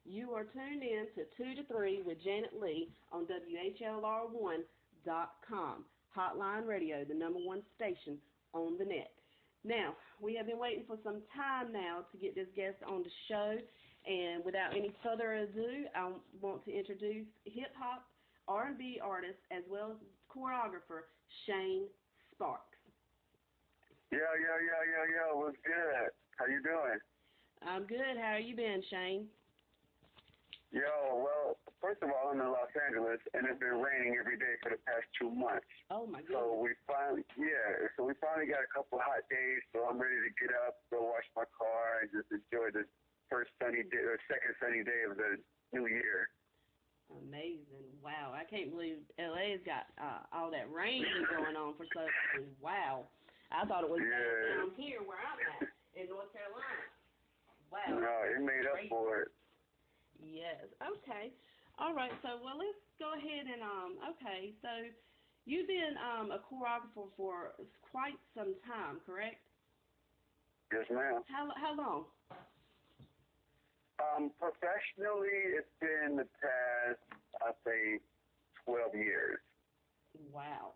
You are tuned in to 2 to 3 with Janet Leigh on WHLR1.com. Hotline Radio, the number one station on the net. Now, we have been waiting for some time now to get this guest on the show. And without any further ado, I want to introduce hip-hop, R&B artist, as well as choreographer, Shane Sparks. Yo. What's good? How you doing? I'm good. How you been, Shane? Yo, well, first of all, I'm in Los Angeles, and it's been raining every day for the past 2 months. Oh, my goodness. So we finally got a couple hot days, so I'm ready to get up, go wash my car, and just enjoy the first sunny day, or second sunny day of the new year. Amazing. Wow. I can't believe LA's got all that rain going on for so long. Wow. I thought it was down here where I'm at in North Carolina. Wow. No, it made up for it. Yes. Okay. All right. So, well, let's go ahead and, okay. So, you've been a choreographer for quite some time, correct? Yes, ma'am. How long? Professionally, it's been the past, I'd say, 12 years. Wow.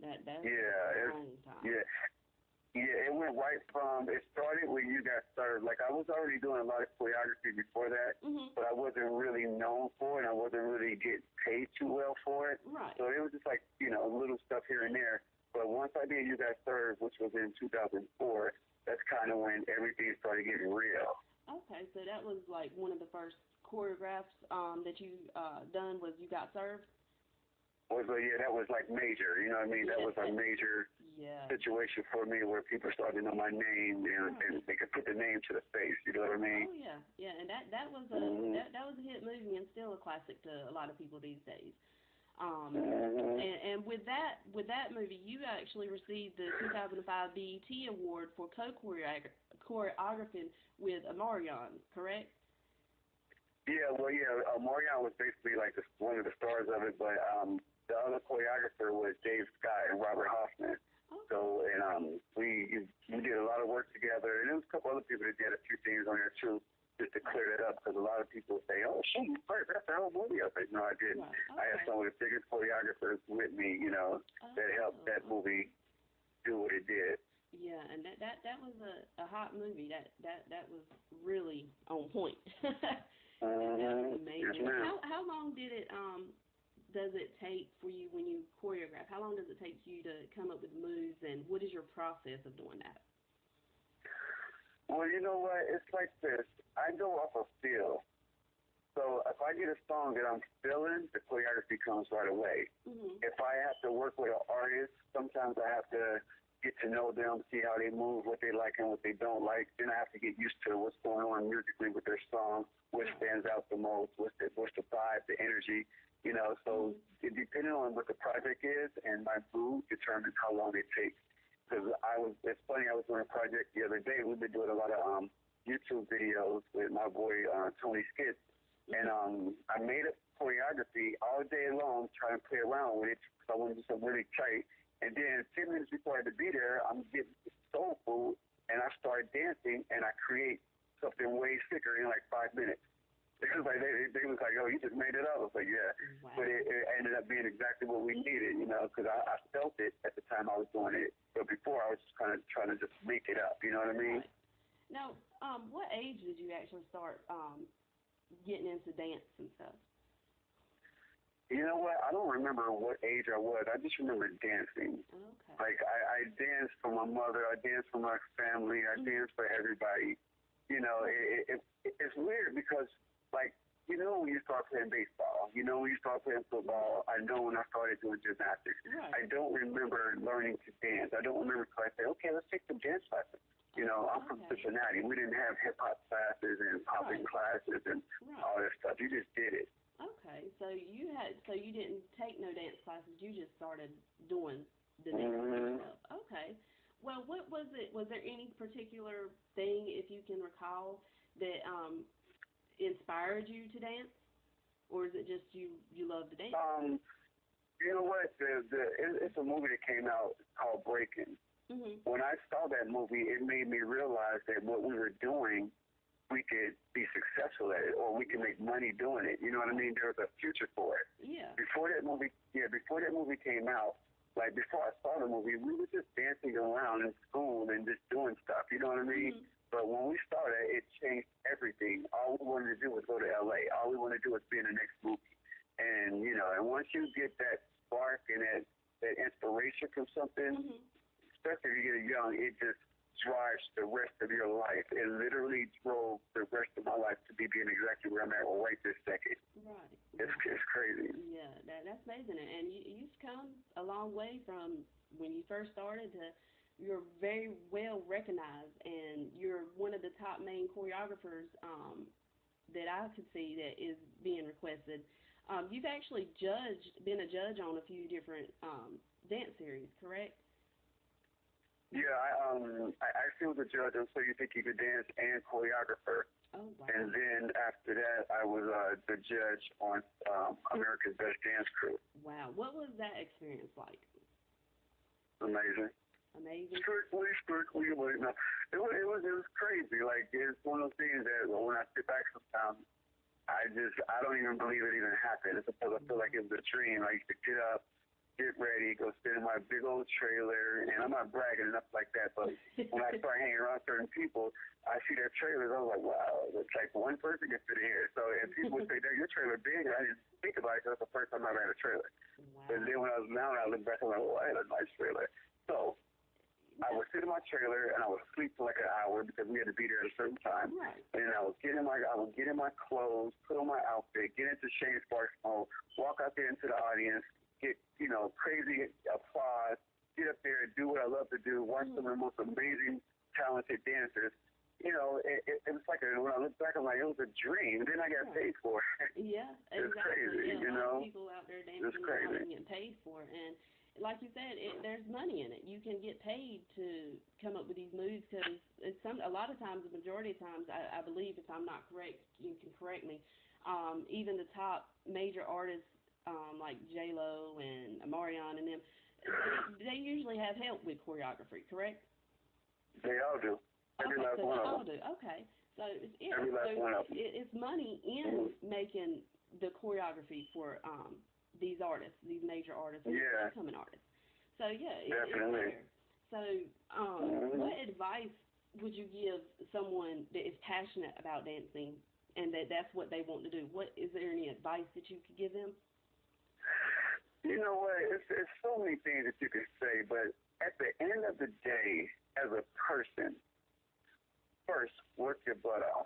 That's a long time. Yeah, it went right from, it started when you got started. Like, I was already doing a lot of choreography before that, but I wasn't really known for it, and I wasn't really getting paid too well for it. Right. So it was just like, little stuff here and there. But once I did You Got Served, which was in 2004, that's kind of when everything started getting real. Okay, so that was like one of the first choreographs that you done was You Got Served? That was like major, you know what I mean? That was a major situation for me where people started to know my name and they could put the name to the face, you know what I mean? Oh, yeah, and that was a that was a hit movie and still a classic to a lot of people these days. And with that movie, you actually received the 2005 BET Award for co-choreographing with Omarion, correct? Omarion was basically like one of the stars of it, but the other choreographer was Dave Scott and Robert Hoffman. Okay. So, and we did a lot of work together, and there was a couple other people that did a few things on there too, just to clear that up, because a lot of people say, "Oh, shoot, that's the whole movie." I was like, "No, I didn't. Right. Okay. I had some of the biggest choreographers with me, that helped that movie do what it did." Yeah, and that was a hot movie. That was really on point. That was amazing. Yes, how long does it take for you when you choreograph? How long does it take you to come up with moves, and what is your process of doing that? Well, you know what? It's like this. I go off of feel. So if I get a song that I'm feeling, the choreography comes right away. If I have to work with an artist, sometimes I have to get to know them, see how they move, what they like and what they don't like. Then I have to get used to what's going on musically with their song, what stands out the most, what's the vibe, the energy, So depending on what the project is and my mood determines how long it takes. Because it's funny, I was doing a project the other day. We've been doing a lot of YouTube videos with my boy Tony Skitz. And I made a choreography all day long trying to play around with it because I wanted to do something really tight. And then 10 minutes before I had to be there, I'm getting soul food, and I start dancing, and I create something way sicker in like 5 minutes. It was like, they was like, "Oh, you just made it up." I was like, "Yeah." Wow. But it ended up being exactly what we needed, because I felt it at the time I was doing it. But before, I was just kind of trying to just make it up, you know what I mean? Right. Now, what age did you actually start getting into dance and stuff? You know what? I don't remember what age I was. I just remember dancing. Okay. Like, I danced for my mother. I danced for my family. I danced for everybody. It's weird because, like, when you start playing baseball, when you start playing football, I know when I started doing gymnastics. Right. I don't remember learning to dance. I don't remember because I say, "Okay, let's take some dance classes." I'm from Cincinnati. We didn't have hip-hop classes and popping classes and all that stuff. You just did it. Okay, so you didn't take no dance classes. You just started doing the dance stuff. Okay. Well, what was it? Was there any particular thing, if you can recall, that inspired you to dance, or is it just you love to dance? You know what? It's a movie that came out called Breaking. When I saw that movie, it made me realize that what we were doing we could be successful at it, or we can make money doing it. You know what I mean? There was a future for it. Yeah. Before that movie came out, like before I saw the movie, we were just dancing around in school and just doing stuff. You know what I mean? But when we started, it changed everything. All we wanted to do was go to LA. All we wanted to do was be in the next movie. And and once you get that spark and that inspiration from something, especially if you get young, it just drives the rest of your life. It literally drove the rest of my life to be being exactly where I'm at right this second. Right. It's crazy. Yeah, that's amazing. And you've come a long way from when you first started to you're very well recognized, and you're one of the top main choreographers that I could see that is being requested. You've actually been a judge on a few different dance series, correct? Yeah, I actually was a judge on So You Think You Could Dance and choreographer. Oh, wow. And then after that, I was the judge on America's Best Dance Crew. Wow. What was that experience like? Amazing. Amazing. Strictly. No, it was crazy. Like, it's one of those things that when I sit back sometimes, I don't even believe it even happened. It's because I feel like it was a dream. I used to get up, get ready, go sit in my big old trailer, and I'm not bragging enough like that, but when I start hanging around certain people, I see their trailers, I was like, wow, it's like one person can fit in here. So, and people would say, your trailer big, and I didn't think about it because that's the first time I ever had a trailer. Wow. But then when I look back, I'm like, oh, I had a nice trailer. So, I would sit in my trailer and I would sleep for like an hour because we had to be there at a certain time. Right. And I would get in my clothes, put on my outfit, get into Shane Sparks mode, walk out there into the audience, get crazy applause, get up there and do what I love to do, watch some of the most amazing, talented dancers. It was like when I look back, I'm like, it was a dream. Then I got paid for it. Yeah, exactly. It's crazy, a lot of people out there dancing it's crazy. And getting paid for it. And like you said, there's money in it. You can get paid to come up with these moves because a lot of times, the majority of times, I believe, if I'm not correct, you can correct me, even the top major artists like J-Lo and Marion and them, they usually have help with choreography, correct? They all do. Every last one of them. They all do. Okay. So every last one of them. It's money in making the choreography for these artists, these major artists, and upcoming artists. So definitely. It's fair. So, what advice would you give someone that is passionate about dancing and that's what they want to do? Is there any advice that you could give them? You know what? It's so many things that you could say, but at the end of the day, as a person, first work your butt off.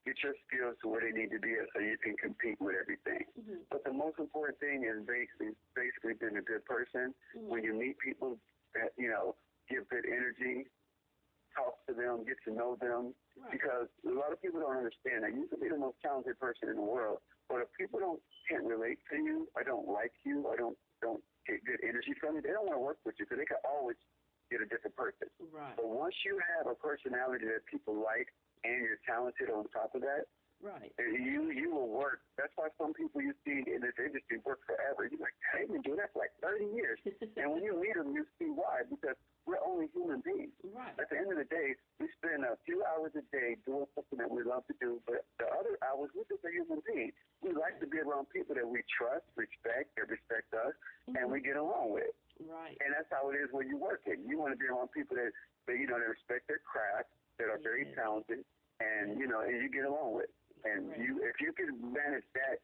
Get your skills to where they need to be so you can compete with everything. But the most important thing is basically being a good person. When you meet people that, give good energy, talk to them, get to know them. Right. Because a lot of people don't understand that you can be the most talented person in the world, but if people can't relate to you, or don't like you, or don't get good energy from you, they don't want to work with you because they can always get a different person. Right. But once you have a personality that people like and you're talented on top of that, right, you will work. That's why some people you see in this industry work forever. You're like, they've been doing that for like 30 years. And when you meet them, you see why. Because we're only human beings. Right. At the end of the day, we spend a few hours a day doing something that we love to do, but the other hours, we're just a human being. We like to be around people that we trust, respect, that respect us, and we get along with. Right. And that's how it is when you're working. You want to be around people that that respect their craft, that are very talented, and and you get along with. And if you can manage that,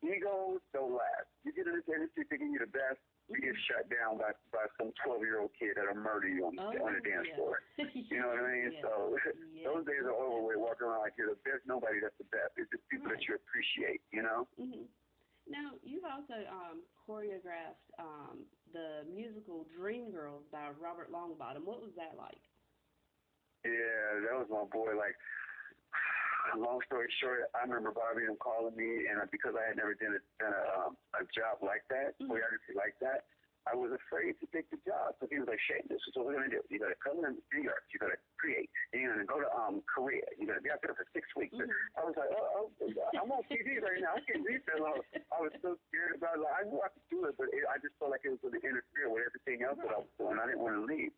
egos don't last. You get in this industry thinking you're the best, you get shut down by some 12-year-old kid that'll murder you on the dance floor. You know what I mean? So those days are over with, walking around like you're the best. Nobody that's the best. It's just people that you appreciate, Now, you've also choreographed the musical Dreamgirls by Robert Longbottom. What was that like? Yeah, that was my boy. Like, long story short, I remember Bobby and calling me, and because I had never done a job like that, choreography like that, I was afraid to take the job. So he was like, Shane, this is what we're going to do. You got to come in New York. You got to create. And you're going to go to Korea. You're going to be out there for 6 weeks. I was like, I'm on TV right now. I can't read that long. I was so scared about it. Like, I knew I could do it, but I just felt like it was going to interfere with everything else that I was doing. I didn't want to leave.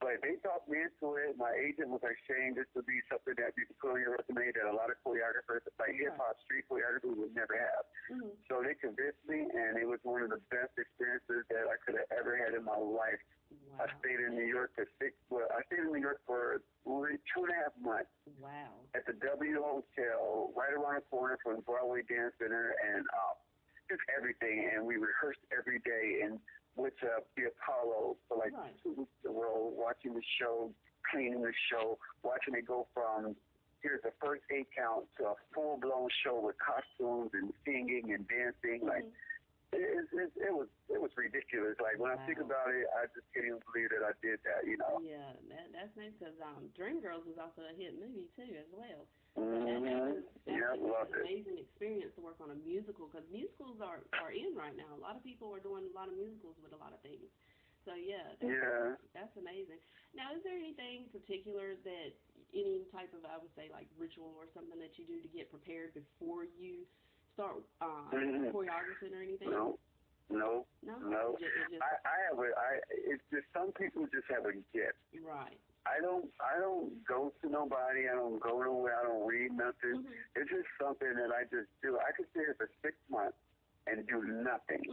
But they talked me into it. My agent was like, Shane, this would be something that you could put on your resume that a lot of choreographers, like hip-hop street choreographers, would never have. So they convinced me, and it was one of the best experiences that I could have ever had in my life. I stayed in New York I stayed in New York for 2.5 months. Wow. At the W Hotel, right around the corner from the Broadway Dance Center, and just everything. And we rehearsed every day, and with the Apollo for like 2 weeks in a row, watching the show, cleaning the show, watching it go from here's the first 8 count to a full-blown show with costumes and singing and dancing. Like it was ridiculous. Like when I think about it, I just can't even believe that I did that. You know. Yeah, that's nice because Dreamgirls was also a hit movie too as well. That's an amazing experience to work on a musical because musicals are in right now. A lot of people are doing a lot of musicals with a lot of things. So that's amazing. Now, is there anything particular that any type of, I would say, like ritual or something that you do to get prepared before you start choreographing or anything? No. It's just some people just have a gift. Right. I don't go to nobody. I don't go nowhere. I don't read nothing. It's just something that I just do. I could sit here for 6 months and do nothing.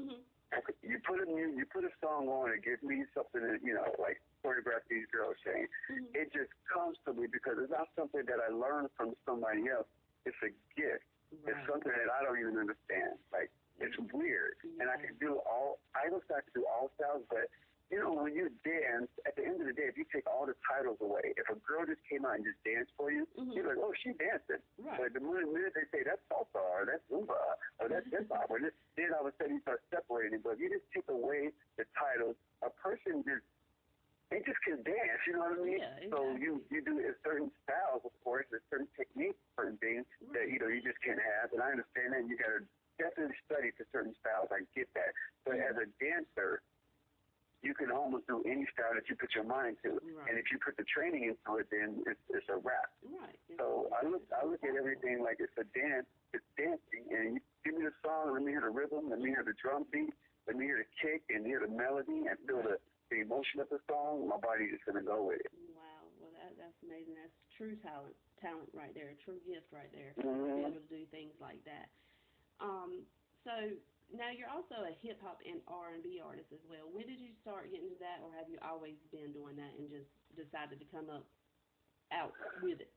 You put a song on and give me something that, like choreograph these girls saying. It just comes to me because it's not something that I learned from somebody else. It's a gift. Right. It's something that I don't even understand. Like it's weird. And I can do all styles, but when you dance, at the end of the day, if you take all the titles away, if a girl just came out and just danced for you, you're like, oh, she dancing. Right. But the minute they say that's salsa or that's zumba or that's hip-hop, then all of a sudden you start separating. But if you just take away the titles, a person they just can dance, you know what I mean? Yeah, exactly. So you do certain styles, of course, there's certain techniques, certain things that, you just can't have. And I understand that. You got to definitely study for certain styles. I get that. But as a dancer, you can almost do any style that you put your mind to. Right. And if you put the training into it, then it's a wrap. Right. So I look at everything like it's a dance. It's dancing. And you give me the song, let me hear the rhythm, let me hear the drum beat, let me hear the kick and hear the melody and feel the emotion of the song. My body is going to go with it. Wow. Well, that's amazing. That's true talent right there, a true gift right there, to be able to do things like that. So now you're also a hip-hop and R&B artist as well. When did you start getting into that, or have you always been doing that and just decided to come out with it?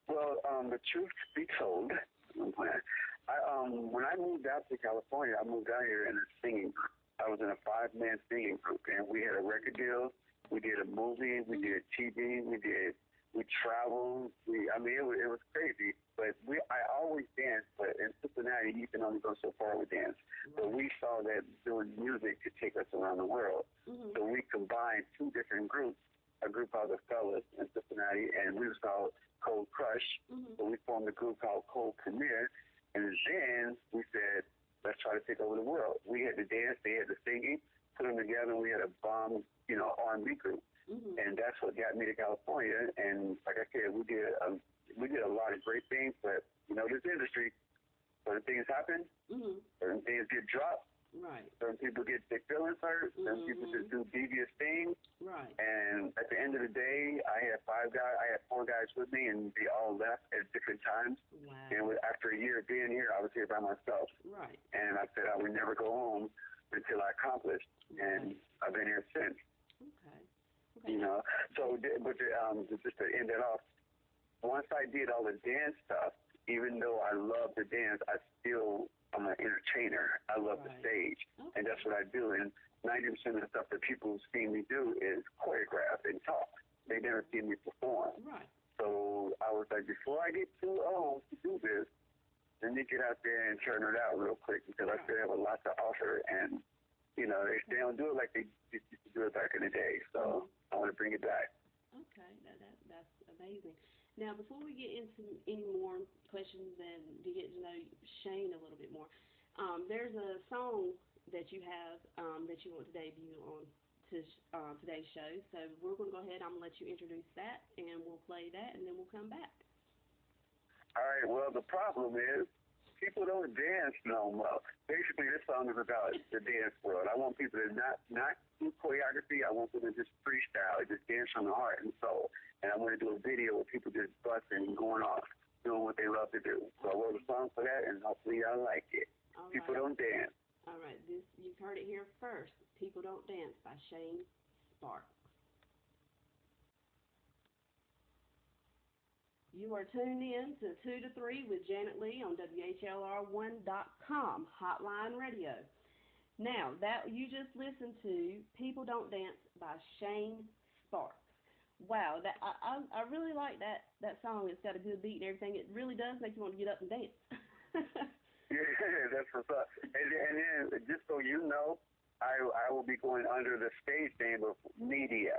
Well, the truth be told, when I moved out to California, I moved out here in a singing group. I was in a 5-man singing group, and we had a record deal. We did a movie. We did TV. We traveled. It was crazy. But I always danced, but in Cincinnati, you can only go so far with dance. Right. So we saw that doing music could take us around the world. So we combined 2 different groups, a group called the Fellas in Cincinnati, and we was called Cold Crush. So we formed a group called Cold Premiere, and then we said, let's try to take over the world. We had the dance, they had the singing, put them together, and we had a bomb, R&B group. And that's what got me to California. And like I said, we did a lot of great things, but this industry, certain things happen, certain things get dropped, right? Certain people get their feelings hurt, certain people just do devious things, right? And at the end of the day, I had 4 guys with me, and they all left at different times. Wow. And after a year of being here, I was here by myself, right? And I said I would never go home until I accomplished, and I've been here since. Okay. So just to end it off, once I did all the dance stuff, even though I love to dance, I'm an entertainer. I love the stage, and that's what I do. And 90% of the stuff that people see me do is choreograph and talk. They never see me perform. Right. So I was like, before I get too old to do this, let me get out there and turn it out real quick, because I still have a lot to offer. And they don't do it like they used to do it back in the day. So I want to bring it back. Okay, that's amazing. Now, before we get into any more questions and to get to know Shane a little bit more, there's a song that you have that you want to debut on today's show. So we're going to go ahead. I'm going to let you introduce that, and we'll play that, and then we'll come back. All right. Well, the problem is people don't dance no more. Basically, this song is about the dance world. I want people to not do choreography. I want them to just freestyle, just dance from the heart and soul. And I want to do a video with people just busting and going off, doing what they love to do. So I wrote a song for that, and hopefully y'all like it. All People right. don't dance. All right, you've heard it here first. People Don't Dance by Shane Sparks. You are tuned in to 2 to 3 with Janet Leigh on WHLR1.com, Hotline Radio. Now, that you just listened to People Don't Dance by Shane Sparks. Wow, that I really like that song. It's got a good beat and everything. It really does make you want to get up and dance. Yeah, that's what's up. And then, just so you know, I will be going under the stage name of Media.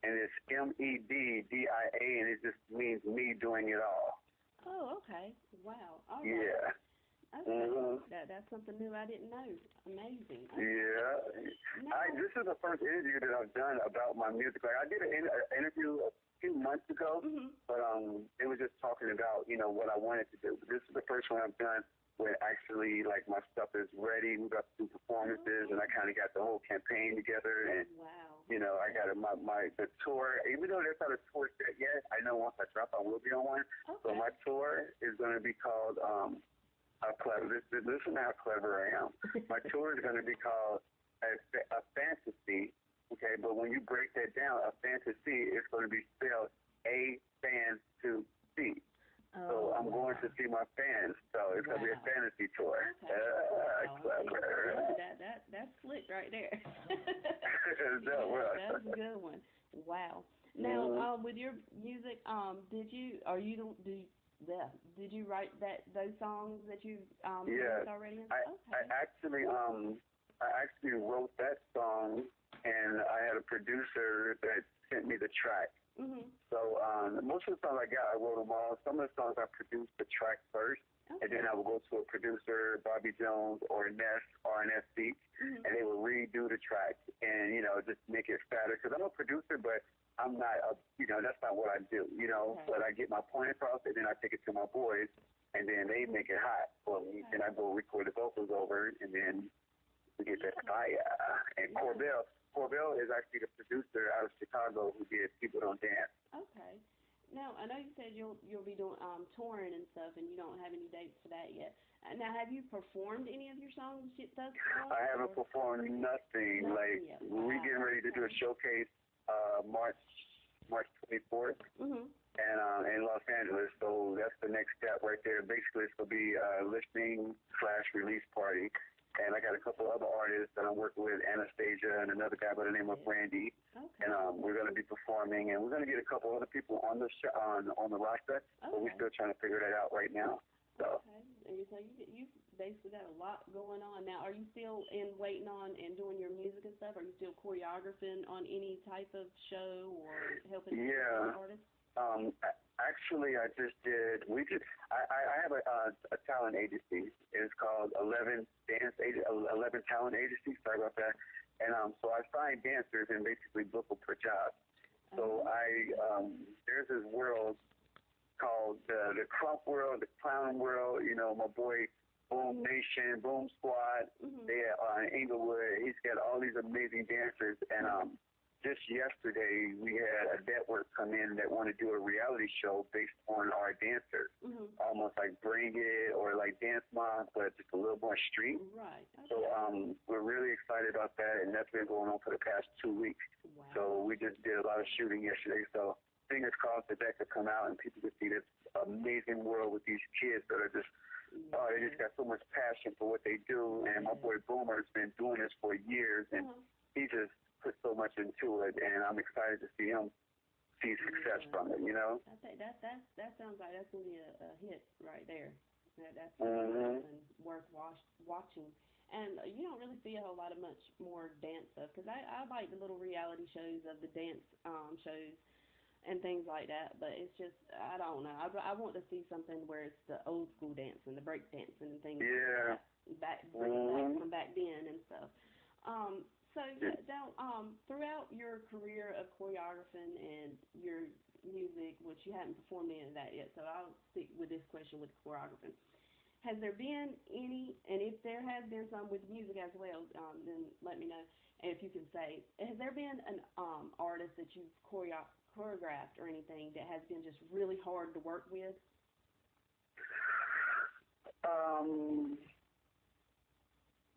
And it's MEDDIA, and it just means me doing it all. Oh, okay. Wow. All right. Yeah. Okay. That's something new I didn't know. Amazing. Okay. Yeah. This is the first interview that I've done about my music. Like I did an interview a few months ago, but it was just talking about what I wanted to do. But this is the first one I've done where actually like my stuff is ready. We got to do performances, and I kind of got the whole campaign together. And I got the tour. Even though there's not a tour set yet, I know once I drop, I will be on one. Okay. So my tour is going to be called how clever. Listen how clever I am. My tour is going to be called a fantasy. Okay, but when you break that down, a fantasy is going to be spelled A-fan-to-C. So I'm going to see my fans. So it's going to be a fantasy tour. Okay. Clever. That's slick right there. That's a good one. Wow. Now, with your music, did you write those songs that you released already? I actually wrote that song, and I had a producer that sent me the track. So most of the songs I wrote them all. Some of the songs I produced the track first, and then I would go to a producer, Bobby Jones or Ness, RNS Beats, and they would redo the track and just make it fatter. Because I'm a producer, but I'm not that's not what I do. But I get my point across, and then I take it to my boys, and then they make it hot for me. And I go record the vocals over, and then we get that fire. And Corbell is actually the producer out of Chicago who did People Don't Dance. Okay. Now, I know you said you'll be doing touring and stuff, and you don't have any dates for that yet. Now, have you performed any of your songs thus far? I haven't performed nothing. Like, we're getting ready to do a showcase March 24th and in Los Angeles. So that's the next step right there. Basically, it's going to be a listening/release party. And I got a couple other artists that I'm working with, Anastasia and another guy by the name of Randy. Okay. And we're going to be performing, and we're going to get a couple other people on the on the roster. Okay. But we're still trying to figure that out right now. So. Okay. So you basically got a lot going on now. Are you still waiting on and doing your music and stuff? Are you still choreographing on any type of show or helping artists? Actually, I just did. I have a talent agency. It's called 11 Talent Agency. Sorry about that. And so I find dancers and basically book them for jobs. So there's this world called the Crump world, the clown world. My boy Boom Nation, Boom Squad. They are in Inglewood. He's got all these amazing dancers, and just yesterday, we had a network come in that wanted to do a reality show based on our dancers, almost like Bring It or like Dance Moms, but just a little more street. Right. Okay. So we're really excited about that, and that's been going on for the past 2 weeks. Wow. So we just did a lot of shooting yesterday. So fingers crossed that could come out and people could see this amazing world with these kids that are just, they just got so much passion for what they do. And my boy Boomer's been doing this for years, and he just put so much into it, and I'm excited to see him see success from it, I think that sounds like that's going to be a hit right there. That's something worth watching. And you don't really see a whole lot of much more dance stuff, because I like the little reality shows of the dance shows and things like that, but it's just, I don't know. I want to see something where it's the old school dance and the break dancing and things like that, back from back then and stuff. So throughout your career of choreographing and your music, which you haven't performed any of that yet, so I'll stick with this question with choreographing. has there been any, and if there has been some with music as well, then let me know. And if you can say, has there been an artist that you've choreographed or anything that has been just really hard to work with?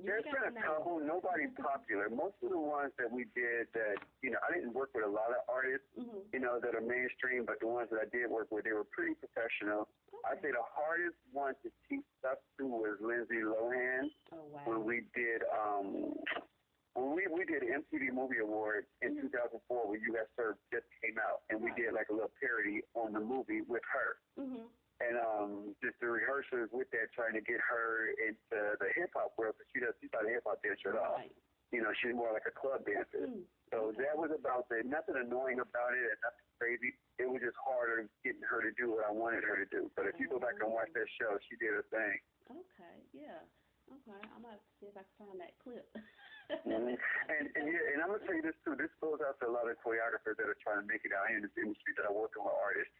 There's been a couple, nobody popular. Most of the ones that we did that, I didn't work with a lot of artists, that are mainstream, but the ones that I did work with, they were pretty professional. Okay. I'd say the hardest one to teach stuff to was Lindsay Lohan. Oh, wow. When we did, we did MTV Movie Awards in 2004 when You Got Served just came out, and we did like a little parody on the movie with her. And just the rehearsals with that, trying to get her into the hip-hop world, because she's not a hip-hop dancer at all. Right. She's more like a club dancer. So that was about it. Nothing annoying about it and nothing crazy. It was just harder getting her to do what I wanted her to do. But if you go back and watch that show, she did her thing. Okay, yeah. Okay, I'm going to see if I can find that clip. And I'm going to tell you this, too. This goes out to a lot of choreographers that are trying to make it out here in this industry that are working with artists.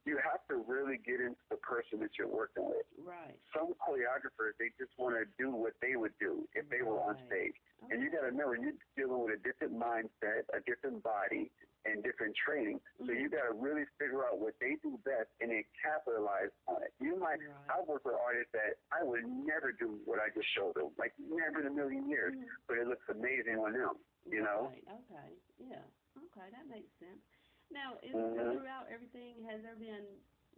You have to really get into the person that you're working with. Right. Some choreographers, they just want to do what they would do if they were on stage. Okay. And you got to remember, you're dealing with a different mindset, a different body, and different training. So you got to really figure out what they do best and then capitalize on it. You might, I work with artists that I would never do what I just showed them, like never in a million years, but it looks amazing on them, Right. Okay, yeah. Okay, that makes sense. Now, throughout everything, has there been,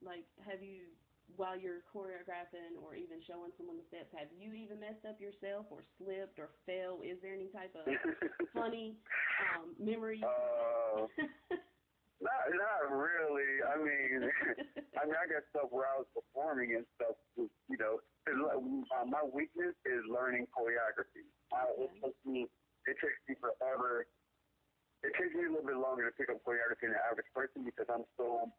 like, have you, while you're choreographing or even showing someone the steps, have you even messed up yourself or slipped or fell? Is there any type of funny memory? Not really. I mean, I got stuff where I was performing and stuff, my weakness is learning choreography. It takes me forever. It takes me a little bit longer to pick up choreography than the average person because I'm so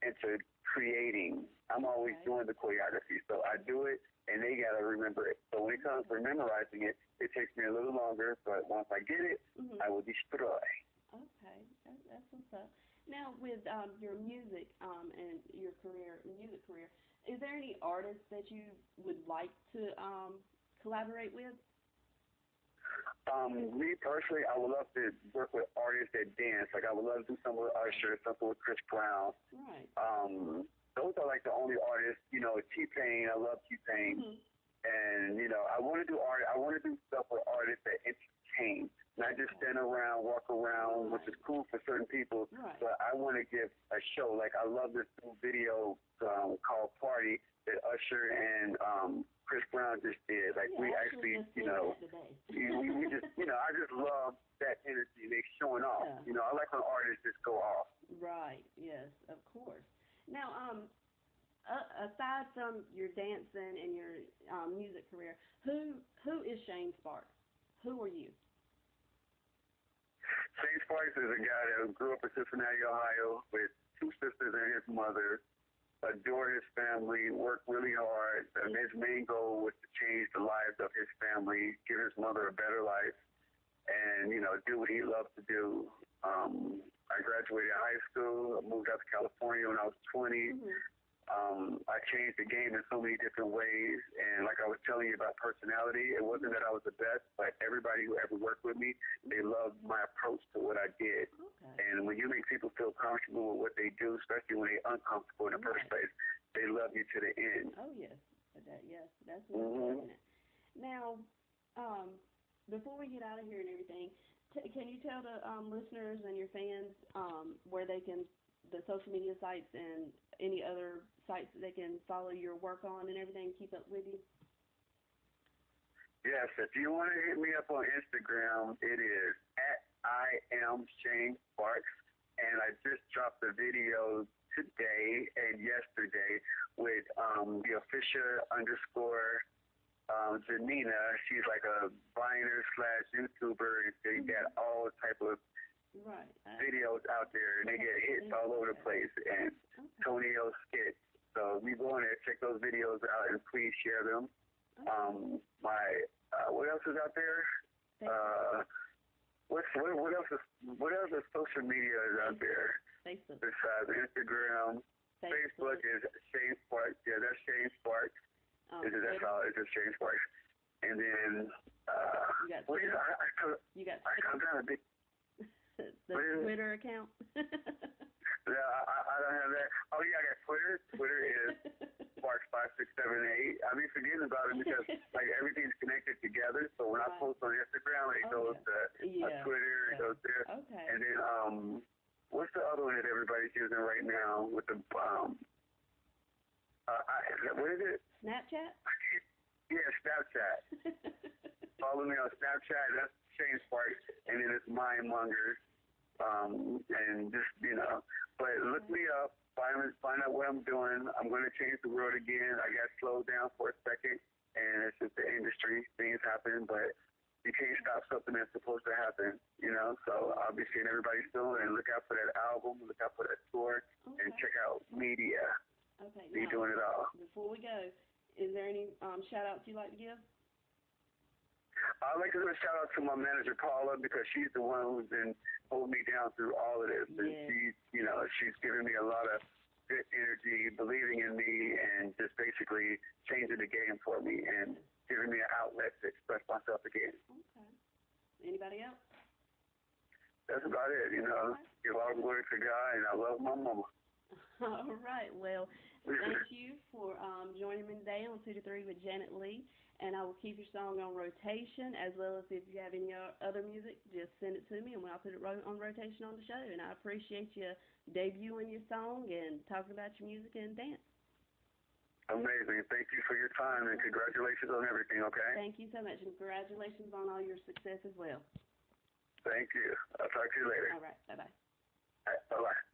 into creating. I'm always doing the choreography. So I do it, and they got to remember it. So when it comes to memorizing it, it takes me a little longer, but once I get it, I will destroy. Okay, that's what's up. Now, with your music and your music career, is there any artists that you would like to collaborate with? Me personally, I would love to work with artists that dance. Like I would love to do something with Usher, something with Chris Brown. Right. Those are like the only artists. T-Pain. I love T-Pain. And I want to do art. I want to do stuff with artists that entertain, not just stand around, walk around, which is cool for certain people. Right. But I want to give a show. Like I love this new video called Party that Usher and Chris Brown just did. Like we actually, we just, I just love that energy. They showing off. Yeah. I like when artists just go off. Right. Yes, of course. Now, aside from your dancing and your music career, who is Shane Sparks? Who are you? Shane Sparks is a guy that grew up in Cincinnati, Ohio, with two sisters and his mother. Adore his family, worked really hard, and his main goal was to change the lives of his family, give his mother a better life, and, do what he loved to do. I graduated high school, I moved out to California when I was 20. I changed the game in so many different ways, and like I was telling you about personality, it wasn't that I was the best, but everybody who ever worked with me, they loved my approach to what I did. Okay. And when you make people feel comfortable with what they do, especially when they're uncomfortable in the first place, they love you to the end. Oh, yes. That's what I'm saying. Now, before we get out of here and everything, can you tell the listeners and your fans where they can, the social media sites and any other sites that they can follow your work on and everything, keep up with you? Yes, if you want to hit me up on Instagram, it is @IamShaneSparks, and I just dropped a video today and yesterday with the official _ Janina. She's like a Viner / YouTuber, and they got all type of videos out there, and they get hits all over the place, and Tonio skits. So we go in there, check those videos out, and please share them. What else is out there? What else is social media is out there? Facebook. Besides Instagram. Facebook is Shane Sparks. Yeah, that's Shane Sparks. It just changed parts. And then, you got what is it? I got a big... the Twitter account? Yeah, I don't have that. Oh, yeah, I got Twitter. Twitter is Sparks5678. I be forgetting about it because, like, everything's connected together. So when I post on Instagram, it goes to Twitter, it goes there. Okay. And then, what's the other one that everybody's using right now with the, what is it? Snapchat? Yeah, Snapchat. Follow me on Snapchat. That's Shane Sparks. And then it's Mindmonger. And just, but look me up, find out what I'm doing. I'm going to change the world again. I got slowed down for a second, and it's just the industry. Things happen, but you can't stop something that's supposed to happen, So I'll be seeing everybody soon, and look out for that album, look out for that tour, and check out media. Okay. Be doing it all. Before we go, is there any shout-outs you'd like to give? I'd like to give a shout out to my manager Paula because she's the one who's been holding me down through all of this, and she's given me a lot of good energy, believing in me, and just basically changing the game for me and giving me an outlet to express myself again. Okay. Anybody else? That's about it. Give all the glory to God, and I love my mama. All right. Well, thank you for joining me today on 2 to 3 with Janet Leigh. And I will keep your song on rotation, as well as if you have any other music, just send it to me, and I'll put it on rotation on the show. And I appreciate you debuting your song and talking about your music and dance. Amazing. Thank you for your time, and congratulations on everything, okay? Thank you so much, and congratulations on all your success as well. Thank you. I'll talk to you later. All right. Bye-bye. All right, bye-bye.